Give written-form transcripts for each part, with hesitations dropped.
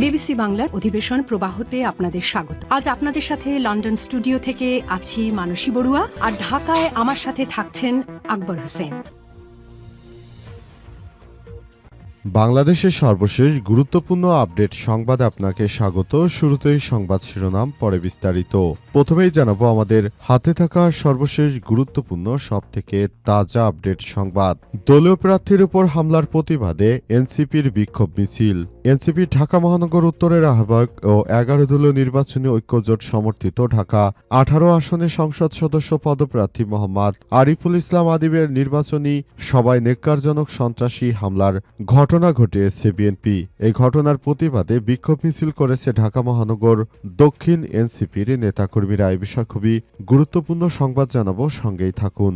BBC বাংলার অধিবেশন প্রবাহতে আপনাদের স্বাগত। আজ আপনাদের সাথে লন্ডন স্টুডিও থেকে আছি মানসী বড়ুয়া, আর ঢাকায় আমার সাথে থাকছেন আকবর হোসেন। বাংলাদেশের সর্বশেষ গুরুত্বপূর্ণ আপডেট সংবাদে আপনাকে স্বাগত। শুরুতেই সংবাদ শিরোনাম, পরে বিস্তারিত। প্রথমেই জানাবো আমাদের হাতে থাকা সর্বশেষ গুরুত্বপূর্ণ সবথেকে তাজা আপডেট সংবাদ। দলীয় প্রার্থীর উপর হামলার প্রতিবাদে এনসিপির বিক্ষোভ মিছিল। এনসিপি ঢাকা মহানগর উত্তরের আহ্বায়ক ও 11 দলীয় নির্বাচনী ঐক্যজোট সমর্থিত ঢাকা 18 আসনে সংসদ সদস্য পদপ্রার্থী মোহাম্মদ আরিফুল ইসলাম আদিবের নির্বাচনী সভায় নেক্কারজনক সন্ত্রাসী হামলার ঘটনা ঘটিয়েছে বিএনপি। এই ঘটনার প্রতিবাদে বিক্ষোভ মিছিল করেছে ঢাকা মহানগর দক্ষিণ এনসিপির নেতাকর্মীরা। এই বিষয়ে খুবই গুরুত্বপূর্ণ সংবাদ জানাবো, সঙ্গেই থাকুন।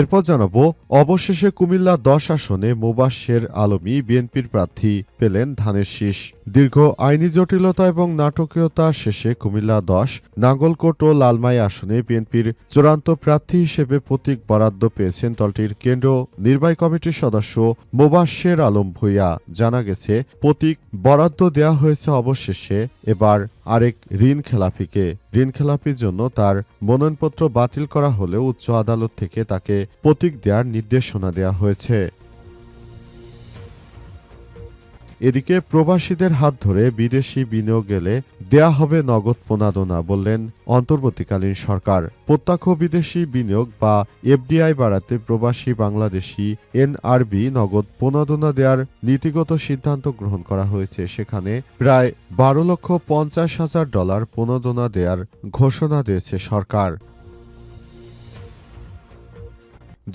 এরপর জানাবো অবশেষে কুমিল্লা 10 আসনে মোবাশ্বের আলমী বিএনপির প্রার্থী পেলেন ধানের শীষ। দীর্ঘ আইনি জটিলতা এবং নাটকীয়তা শেষে কুমিল্লা 10, নাঙ্গলকোট ও লালমাই আসনে বিএনপির চূড়ান্ত প্রার্থী হিসেবে প্রতীক বরাদ্দ পেয়েছেন দলটির কেন্দ্রীয় নির্বাহী কমিটির সদস্য মোবাশ্বের আলম ভূঁইয়া। জানা গেছে, প্রতীক বরাদ্দ দেওয়া হয়েছে অবশেষে এবার আরেক ঋণ খেলাপিকে। ঋণ খেলাপির জন্য তার মনোনয়নপত্র বাতিল করা হলেও উচ্চ আদালত থেকে তাকে প্রতীক দেওয়ার নির্দেশনা দেওয়া হয়েছে। এদিকে প্রবাসীদের হাত ধরে বিদেশি বিনিয়োগ গেলে দেয়া হবে নগদ প্রণোদনা, বললেন অন্তর্বর্তীকালীন সরকার। প্রত্যক্ষ বিদেশি বিনিয়োগ বা এফডিআই বাড়াতে প্রবাসী বাংলাদেশি এনআরবি নগদ প্রণোদনা দেওয়ার নীতিগত সিদ্ধান্ত গ্রহণ করা হয়েছে। সেখানে প্রায় $12,50,000 প্রণোদনা দেওয়ার ঘোষণা দিয়েছে সরকার।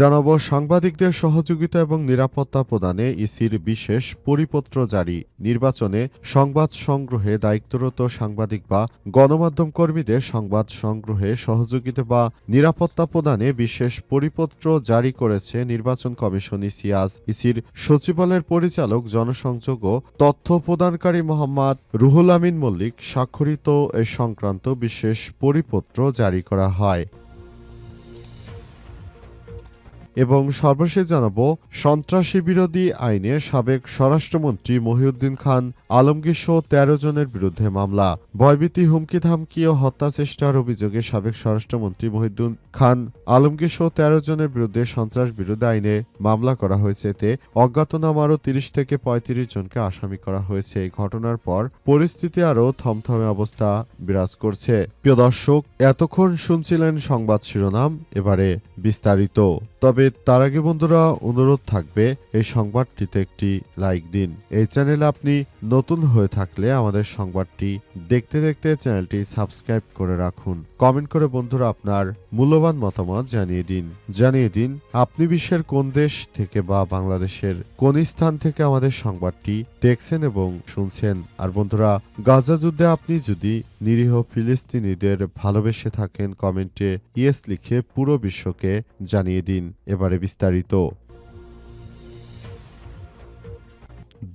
জানাবো সাংবাদিকদের সহযোগিতা এবং নিরাপত্তা প্রদানে ইসির বিশেষ পরিপত্র জারি। নির্বাচনে সংবাদ সংগ্রহে দায়িত্বরত সাংবাদিক বা গণমাধ্যম কর্মীদের সংবাদ সংগ্রহে সহযোগিতা বা নিরাপত্তা প্রদানে বিশেষ পরিপত্র জারি করেছে নির্বাচন কমিশন ইসিআজ। ইসির সচিবালয়ের পরিচালক জনসংযোগ ও তথ্য প্রদানকারী মোহাম্মদ রুহুল আমিন মল্লিক স্বাক্ষরিত এ সংক্রান্ত বিশেষ পরিপত্র জারি করা হয়। এবং সর্বশেষ জানাবো সন্ত্রাসী বিরোধী আইনে সাবেক স্বরাষ্ট্রমন্ত্রী মহিউদ্দিন খান আলমগীর সহ 13 জনের বিরুদ্ধে মামলা। ভয়ভীতি, হুমকি ধামকি ও হত্যা চেষ্টার অভিযোগে সাবেক স্বরাষ্ট্রমন্ত্রী মহিউদ্দিন খান আলমগীর সহ 13 জনের বিরুদ্ধে সন্ত্রাস বিরোধী আইনে মামলা করা হয়েছে। এতে অজ্ঞাতনামা আরও 30 থেকে 35 জনকে আসামি করা হয়েছে। এই ঘটনার পর পরিস্থিতি আরও থমথমে অবস্থা বিরাজ করছে। প্রিয় দর্শক, এতক্ষণ শুনছিলেন সংবাদ শিরোনাম, এবারে বিস্তারিত। তবে তার আগে বন্ধুরা, অনুরোধ থাকবে এই সংবাদটিতে একটি লাইক দিন। এই চ্যানেলে আপনি নতুন হয়ে থাকলে আমাদের সংবাদটি দেখতে দেখতে চ্যানেলটি সাবস্ক্রাইব করে রাখুন। কমেন্ট করে বন্ধুরা আপনার মূল্যবান মতামত জানিয়ে দিন আপনি বিশ্বের কোন দেশ থেকে বা বাংলাদেশের কোন স্থান থেকে আমাদের সংবাদটি দেখছেন এবং শুনছেন। আর বন্ধুরা, গাজা যুদ্ধে আপনি যদি নিরীহ ফিলিস্তিনিদের ভালোবেসে থাকেন, কমেন্টে ইয়েস লিখে পুরো বিশ্বকে জানিয়ে দিন। এবারে বিস্তারিত।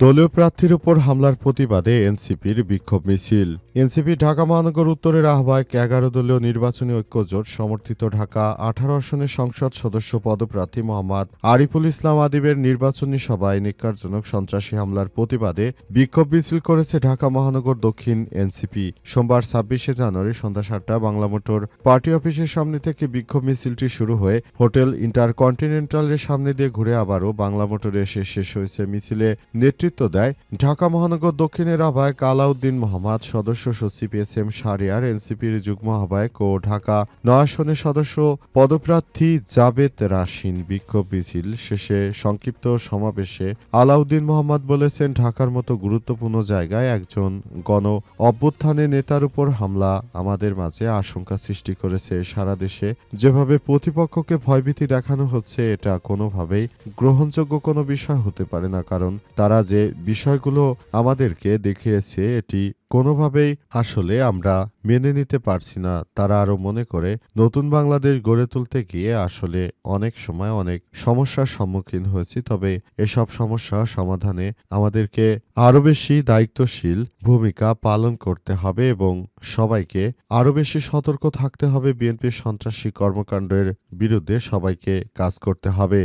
দলীয় প্রার্থীর উপর হামলার প্রতিবাদে এনসিপির বিক্ষোভ মিছিল। এনসিপি ঢাকা মহানগর উত্তরের আহ্বায়ক 11 দলীয় নির্বাচনী ঐক্যজোট সমর্থিত ঢাকা 18 আসনের সংসদ সদস্য পদপ্রার্থী মোহাম্মদ আরিফুল ইসলাম আদিবের নির্বাচনী সভায় নিকারজনক সন্ত্রাসী হামলার প্রতিবাদে বিক্ষোভ মিছিল করেছে ঢাকা মহানগর দক্ষিণ এনসিপি। সোমবার 26 জানুয়ারি সন্ধ্যা 7টা বাংলা মোটর পার্টি অফিসের সামনে থেকে বিক্ষোভ মিছিলটি শুরু হয়ে হোটেল ইন্টারকন্টিনেন্টালের সামনে দিয়ে ঘুরে আবারও বাংলা মোটরে এসে শেষ হয়েছে। মিছিলে নেতৃত্ব দেয় ঢাকা মহানগর দক্ষিণের আহ্বায়ক আলাউদ্দিন মোহাম্মদ, সদস্য সচিব এস.এম. শাহরিয়ার, এনসিপির যুগ্ম আহ্বায়ক ও ঢাকা 9 আসনের সদস্য পদপ্রার্থী জাবেদ রাশিন। বিক্ষোভ মিছিল শেষে সংক্ষিপ্ত সমাবেশে আলাউদ্দিন মোহাম্মদ বলেছেন, ঢাকার মতো গুরুত্বপূর্ণ জায়গায় একজন গণ অভ্যুত্থানের নেতার উপর হামলা আমাদের মাঝে আশঙ্কা সৃষ্টি করেছে। সারা দেশে যেভাবে প্রতিপক্ষকে ভয়ভীতি দেখানো হচ্ছে, এটা কোনোভাবেই গ্রহণযোগ্য কোনো বিষয় হতে পারে না। কারণ তারা যে বিষয়গুলো আমাদেরকে দেখিয়েছে, এটি কোনোভাবেই আসলে আমরা মেনে নিতে পারছি না। তারা আরো মনে করে নতুন বাংলাদেশ গড়ে তুলতে গিয়ে আসলে অনেক সময় অনেক সমস্যার সম্মুখীন হয়েছি। তবে এসব সমস্যা সমাধানে আমাদেরকে আরো বেশি দায়িত্বশীল ভূমিকা পালন করতে হবে এবং সবাইকে আরো বেশি সতর্ক থাকতে হবে। বিএনপির সন্ত্রাসী কর্মকাণ্ডের বিরুদ্ধে সবাইকে কাজ করতে হবে।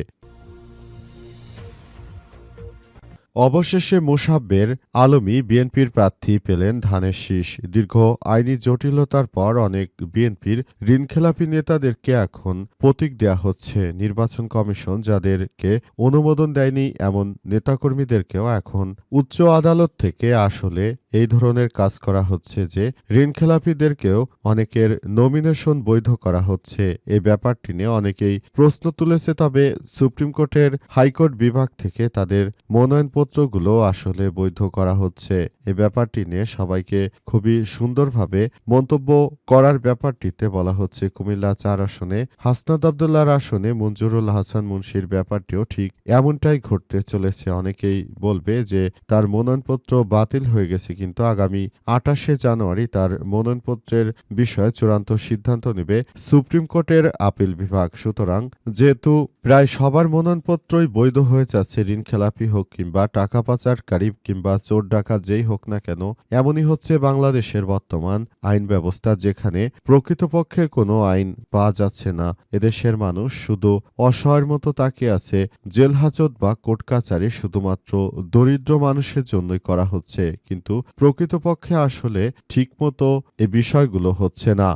অবশেষে মোসাব্বের আলমী বিএনপির প্রার্থী পেলেন ধানের শীষ। দীর্ঘ আইনি জটিলতার পর অনেক বিএনপির ঋণখেলাপি নেতাদেরকে এখন প্রতীক দেয়া হচ্ছে। নির্বাচন কমিশন যাদেরকে অনুমোদন দেয়নি এমন নেতাকর্মীদেরকেও এখন উচ্চ আদালত থেকে আসলে এই ধরনের কাজ করা হচ্ছে যে ঋণখেলাপিদেরকেও অনেকের নমিনেশন বৈধ করা হচ্ছে। এই ব্যাপারটি নিয়ে অনেকেই প্রশ্ন তুলেছে, তবে সুপ্রিম কোর্টের হাইকোর্ট বিভাগ থেকে তাদের মনোনয়নপত্রগুলো আসলে বৈধ করা হচ্ছে। এই ব্যাপারটি নিয়ে সবাইকে খুবই সুন্দরভাবে মন্তব্য করার ব্যাপারটিতে বলা হচ্ছে কুমিল্লা ৪ আসনে হাসনাত আব্দুল্লাহর আসনে মঞ্জুরুল হাসান মুন্সির ব্যাপারটিও ঠিক এমনটাই ঘটতে চলেছে। অনেকেই বলবে যে তার মনোনয়নপত্র বাতিল হয়ে গেছে, কিন্তু আগামী ২৮শে জানুয়ারি তার মনোনয়নপত্রের বিষয়ে চূড়ান্ত সিদ্ধান্ত নেবে সুপ্রিম কোর্টের আপিল বিভাগ। সুতরাং যেহেতু প্রায় সবার মনোনয়নপত্রই বৈধ হয়ে যাচ্ছে, ঋণখেলাপি হোক কিংবা টাকা পাচারকারী কিংবা চোর ডাকাত যেই হোক না কেন, এমনই হচ্ছে বাংলাদেশের বর্তমান আইন ব্যবস্থা, যেখানে প্রকৃতপক্ষে কোনো আইন পাওয়া যাচ্ছে না। এদেশের মানুষ শুধু অসহায়ের মতো তাকিয়ে আছে। জেলহাজত বা কোর্ট কাচারি শুধুমাত্র দরিদ্র মানুষের জন্যই করা হচ্ছে, কিন্তু প্রকৃতপক্ষে আসলে ঠিকমতো এ বিষয়গুলো হচ্ছে না।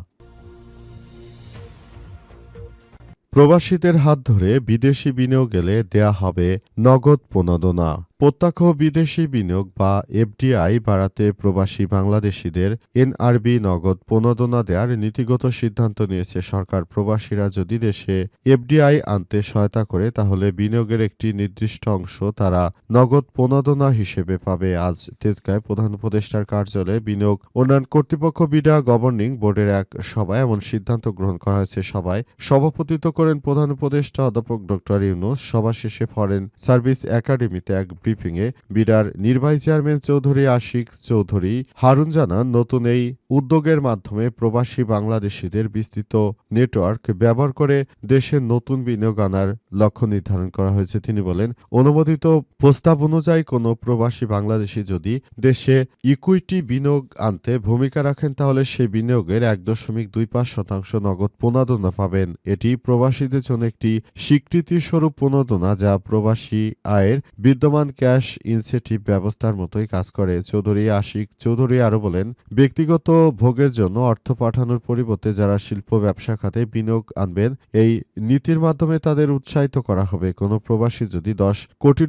প্রবাসীদের হাত ধরে বিদেশি বিনিয়োগ এলে দেয়া হবে নগদ প্রণোদনা। প্রত্যক্ষ বিদেশি বিনিয়োগ বা এফডিআই বাড়াতে প্রবাসী বাংলাদেশিদের এনআরবি নগদ প্রণোদনা দেওয়ার নীতিগত সিদ্ধান্ত নিয়েছে সরকার। প্রবাসীরা যদি দেশে এফডিআই আনতে সহায়তা করে, তাহলে বিনিয়োগের একটি নির্দিষ্ট অংশ তারা নগদ প্রণোদনা হিসেবে পাবে। আজ তেজগাঁয় প্রধান উপদেষ্টার কার্যালয়ে বিনিয়োগ উন্নয়ন কর্তৃপক্ষ বিডা গভর্নিং বোর্ডের এক সভায় এমন সিদ্ধান্ত গ্রহণ করা হয়েছে। সভায় সভাপতিত্ব করেন প্রধান উপদেষ্টা অধ্যাপক ড ইউনূস। সভা শেষে ফরেন সার্ভিস একাডেমিতে এক ব্রিফিংয়ে বিডার নির্বাহী চেয়ারম্যান চৌধুরী আশিক চৌধুরী হারুন জানান, নতুন এই উদ্যোগের মাধ্যমে প্রবাসী বাংলাদেশিদের বিস্তৃত নেটওয়ার্ক ব্যবহার করে দেশে নতুন বিনিয়োগ আনার লক্ষ্য নির্ধারণ করা হয়েছে। তিনি বলেন, অনুমোদিত প্রস্তাব অনুযায়ী কোনো প্রবাসী বাংলাদেশি যদি দেশে ইকুইটি বিনিয়োগ আনতে ভূমিকা রাখেন, তাহলে সেই বিনিয়োগের ১.২৫% নগদ প্রণোদনা পাবেন। এটি প্রবাসীদের জন্য একটি স্বীকৃতি স্বরূপ প্রণোদনা, যা প্রবাসী আয়ের বিদ্যমান ক্যাশ ইনসেন্টিভ ব্যবস্থার মতোই কাজ করে। চৌধুরী আশিক চৌধুরী আরও বলেন, ব্যক্তিগত ভোগের জন্য অর্থ পাঠানোর পরিবর্তে যারা শিল্প ব্যবসা খাতে বিনিয়োগ আনবেন, এই নীতির মাধ্যমে তাদের উৎসাহিত করা হবে। কোনো প্রবাসী যদি $10 কোটি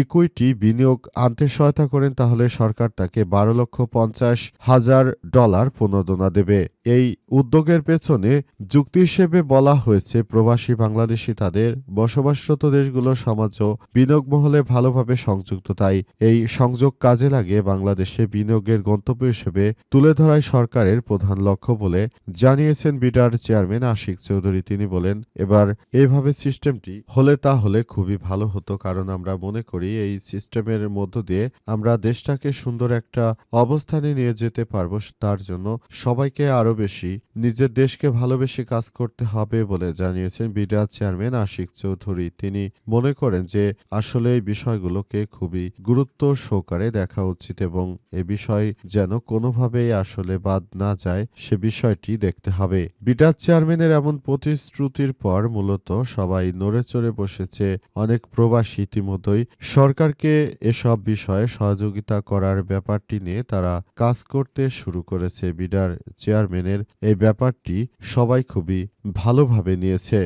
ইকুইটি বিনিয়োগ আনতে সহায়তা করেন, তাহলে সরকার তাকে $12,50,000 প্রণোদনা দেবে। এই উদ্যোগের পেছনে যুক্তি হিসেবে বলা হয়েছে, প্রবাসী বাংলাদেশি তাদের বসবাসরত দেশগুলোর সমাজ ও বিনিয়োগ মহলে ভালোভাবে সংযুক্ত, তাই এই সংযোগ কাজে লাগিয়ে বাংলাদেশে বিনিয়োগের গন্তব্য হিসেবে তুলে ধরাই সরকারের প্রধান লক্ষ্য বলে জানিয়েছেন বিডার চেয়ারম্যান আশিক চৌধুরী। তিনি বলেন, এবার এইভাবে সিস্টেমটি হলে তাহলে খুবই ভালো হতো, কারণ আমরা মনে করি এই সিস্টেমের মধ্য দিয়ে আমরা দেশটাকে সুন্দর একটা অবস্থানে নিয়ে যেতে পারবো। তার জন্য সবাইকে আরো বেশি নিজের দেশকে ভালোবেসে কাজ করতে হবে বলে জানিয়েছেন বিডার চেয়ারম্যান আশিক চৌধুরী। তিনি মনে করেন যে আসলে এই বিষয়গুলোকে খুবই গুরুত্ব সহকারে দেখা উচিত এবং এ বিষয় যেন কোনোভাবেই আসলে বাদ না যায় সে বিষয়টি দেখতে হবে। বিডার চেয়ারম্যানের এমন প্রতিশ্রুতির পর মূলত সবাই নড়ে চড়ে বসেছে। অনেক প্রবাসী ইতিমধ্যেই সরকারকে এসব বিষয়ে সহযোগিতা করার ব্যাপারটি নিয়ে তারা কাজ করতে শুরু করেছে। বিডার চেয়ারম্যানের এই ব্যাপারটি সবাই খুবই ভালোভাবে নিয়েছে।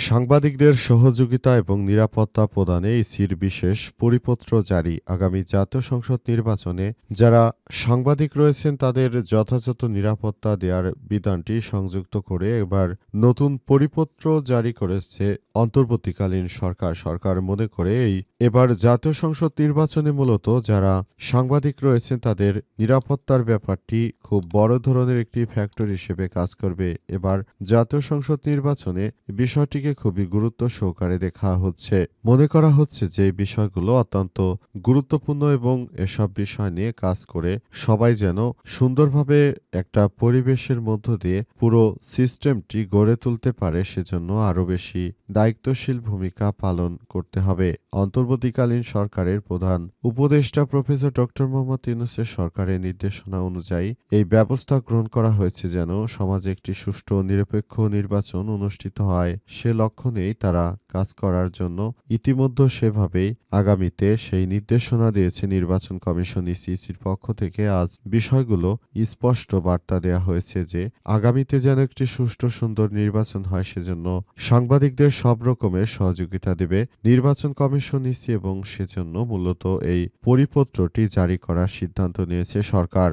সাংবাদিকদের সহযোগিতা এবং নিরাপত্তা প্রদানে ইসির বিশেষ পরিপত্র জারি। আগামী জাতীয় সংসদ নির্বাচনে যারা সাংবাদিক রয়েছেন তাদের যথাযথ নিরাপত্তা দেওয়ার বিধানটি সংযুক্ত করে এবার নতুন পরিপত্র জারি করেছে অন্তর্বর্তীকালীন সরকার। সরকার মনে করে এবার জাতীয় সংসদ নির্বাচনে মূলত যারা সাংবাদিক রয়েছেন তাদের নিরাপত্তার ব্যাপারটি খুব বড় ধরনের একটি ফ্যাক্টর হিসেবে কাজ করবে। এবার জাতীয় সংসদ নির্বাচনে বিষয়টিকে খুবই গুরুত্ব সহকারে দেখা হচ্ছে। মনে করা হচ্ছে যে বিষয়গুলো অত্যন্ত গুরুত্বপূর্ণ এবং এসব বিষয় নিয়ে কাজ করে সবাই যেন সুন্দরভাবে একটা পরিবেশের মধ্য দিয়ে পুরো সিস্টেমটি গড়ে তুলতে পারে, সেজন্য আরো বেশি দায়িত্বশীল ভূমিকা পালন করতে হবে। অন্তর্বর্তী অন্তর্বর্তীকালীন সরকারের প্রধান উপদেষ্টা প্রফেসর ডক্টর মোহাম্মদ ইউনূসের সরকারের নির্দেশনা অনুযায়ী এই ব্যবস্থা গ্রহণ করা হয়েছে যেন সমাজে একটি সুষ্ঠু ও নিরপেক্ষ নির্বাচন অনুষ্ঠিত হয় সে লক্ষ্য নিয়েই তারা কাজ করার জন্য ইতিমধ্যে সেভাবেই আগামীতে সেই নির্দেশনা দিয়েছে নির্বাচন কমিশন। ইসিসির পক্ষ থেকে আজ বিষয়গুলো স্পষ্ট বার্তা দেয়া হয়েছে যে আগামীতে যেন একটি সুষ্ঠু সুন্দর নির্বাচন হয় সেজন্য সাংবাদিকদের সব রকমের সহযোগিতা দেবে নির্বাচন কমিশন ইসি এবং সেজন্য মূলত এই পরিপত্রটি জারি করার সিদ্ধান্ত নিয়েছে সরকার।